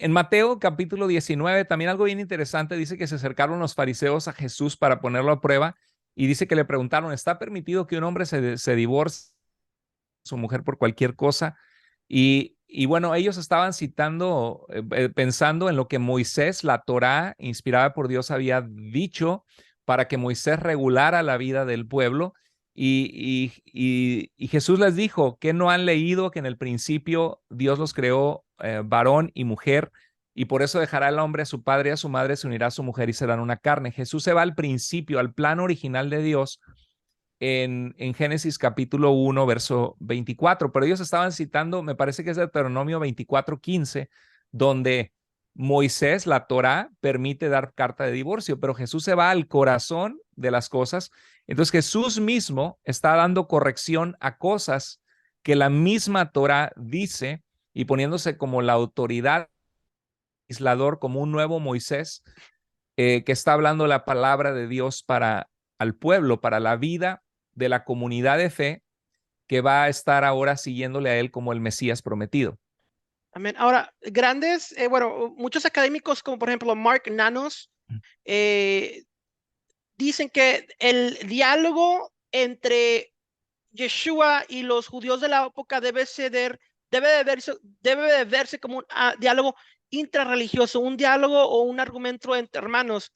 En Mateo capítulo 19, también algo bien interesante, dice que se acercaron los fariseos a Jesús para ponerlo a prueba y dice que le preguntaron, ¿está permitido que un hombre se divorcie de su mujer por cualquier cosa? Y bueno, ellos estaban citando, pensando en lo que Moisés, la Torá, inspirada por Dios, había dicho para que Moisés regulara la vida del pueblo. Y Jesús les dijo que no han leído que en el principio Dios los creó varón y mujer, y por eso dejará el hombre a su padre y a su madre, se unirá a su mujer y serán una carne. Jesús se va al principio, al plan original de Dios en Génesis capítulo 1, verso 24, pero ellos estaban citando, me parece que es Deuteronomio 24:15, donde Moisés, la Torá, permite dar carta de divorcio, pero Jesús se va al corazón de las cosas. Entonces Jesús mismo está dando corrección a cosas que la misma Torá dice y poniéndose como la autoridad legislador, como un nuevo Moisés, que está hablando la palabra de Dios para al pueblo, para la vida de la comunidad de fe que va a estar ahora siguiéndole a él como el Mesías prometido. Amén. Ahora, grandes, bueno, muchos académicos, como por ejemplo Mark Nanos, eh, dicen que el diálogo entre Yeshua y los judíos de la época debe de verse como un diálogo intrarreligioso, un diálogo o un argumento entre hermanos.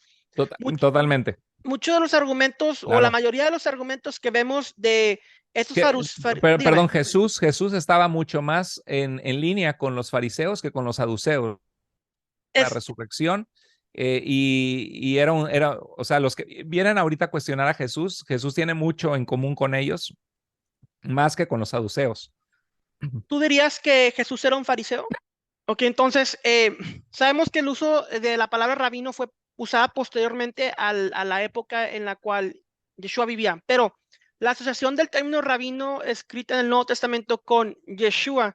Much- Totalmente, Muchos de los argumentos o la claro. mayoría de los argumentos que vemos de estos Perdón, dígame. Jesús estaba mucho más en línea con los fariseos que con los saduceos. La Es, resurrección. Y o sea, los que vienen ahorita a cuestionar a Jesús, Jesús tiene mucho en común con ellos, más que con los saduceos. ¿Tú dirías que Jesús era un fariseo? Ok, entonces sabemos que el uso de la palabra rabino fue usada posteriormente a la época en la cual Yeshua vivía, pero la asociación del término rabino escrita en el Nuevo Testamento con Yeshua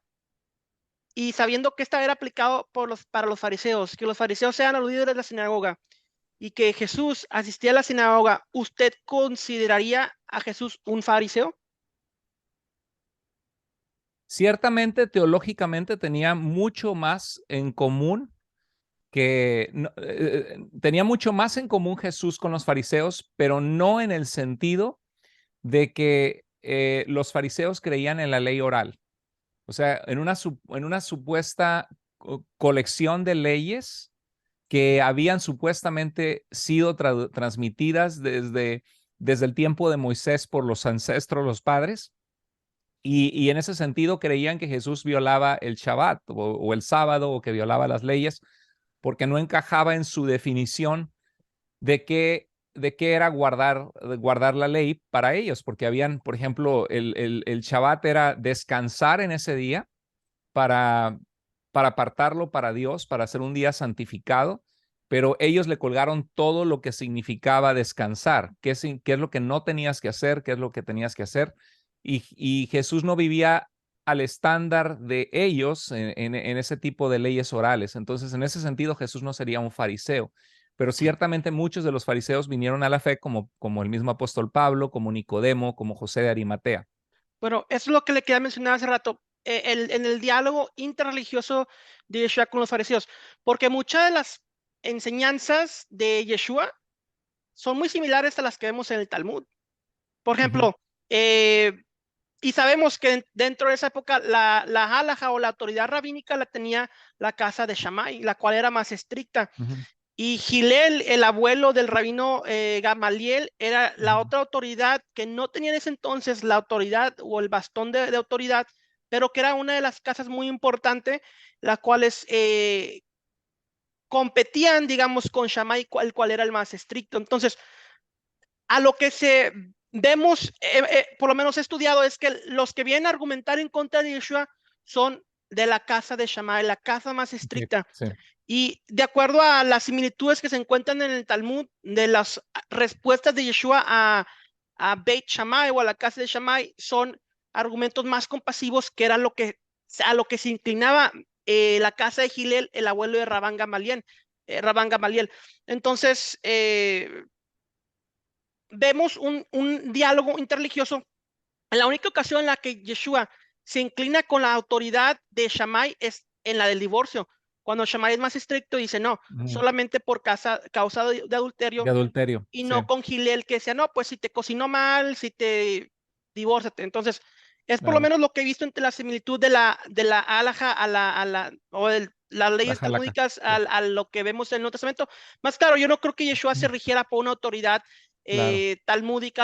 y sabiendo que esta era aplicado para los fariseos, que los fariseos sean los líderes de la sinagoga y que Jesús asistía a la sinagoga, ¿usted consideraría a Jesús un fariseo? Ciertamente, teológicamente tenía mucho más en común tenía mucho más en común Jesús con los fariseos, pero no en el sentido de que los fariseos creían en la ley oral. O sea, en una supuesta colección de leyes que habían supuestamente sido transmitidas desde el tiempo de Moisés por los ancestros, los padres, y en ese sentido creían que Jesús violaba el Shabbat o el sábado o que violaba las leyes porque no encajaba en su definición de qué era guardar la ley para ellos, porque habían, por ejemplo, el Shabbat era descansar en ese día para, para apartarlo para Dios, para hacer un día santificado, pero ellos le colgaron todo lo que significaba descansar, qué es lo que no tenías que hacer, qué es lo que tenías que hacer, y Jesús no vivía al estándar de ellos en ese tipo de leyes orales. Entonces, en ese sentido, Jesús no sería un fariseo, pero ciertamente muchos de los fariseos vinieron a la fe como el mismo apóstol Pablo, como Nicodemo, como José de Arimatea. Bueno, eso es lo que le quería mencionar hace rato, en el diálogo interreligioso de Yeshua con los fariseos, porque muchas de las enseñanzas de Yeshua son muy similares a las que vemos en el Talmud. Por Ujú, ejemplo, eh, y sabemos que dentro de esa época la halaja o la autoridad rabínica la tenía la casa de Shammai, la cual era más estricta. ujú, Y Gilel, el abuelo del rabino Gamaliel, era la ujú. otra autoridad que no tenía en ese entonces la autoridad o el bastón de autoridad, pero que era una de las casas muy importantes, las cuales competían, digamos, con Shammai, el cual era el más estricto. Entonces, a lo que vemos, por lo menos he estudiado, es que los que vienen a argumentar en contra de Yeshua son de la casa de Shammai, la casa más Sí, estricta. sí. Y de acuerdo a las similitudes que se encuentran en el Talmud, de las respuestas de Yeshua a Beit Shammai o a la casa de Shammai, son argumentos más compasivos, que era a lo que se inclinaba la casa de Gilel, el abuelo de Rabán Gamaliel. Entonces, vemos un diálogo interreligioso. La única ocasión en la que Yeshua se inclina con la autoridad de Shammai es en la del divorcio, Cuando Shammai es más estricto, dice no, Ujú. solamente por causa de adulterio, De adulterio. y Sí, no con Gilel que decía, no, pues si te cocinó mal, si te divórciate. Entonces, es por lo claro. menos lo que he visto entre la similitud de la alhaja las La leyes jalaca. talmúdicas Sí, a lo que vemos en el Nuevo Testamento. Más claro, yo no creo que Yeshua se mm, rigiera por una autoridad claro. talmúdica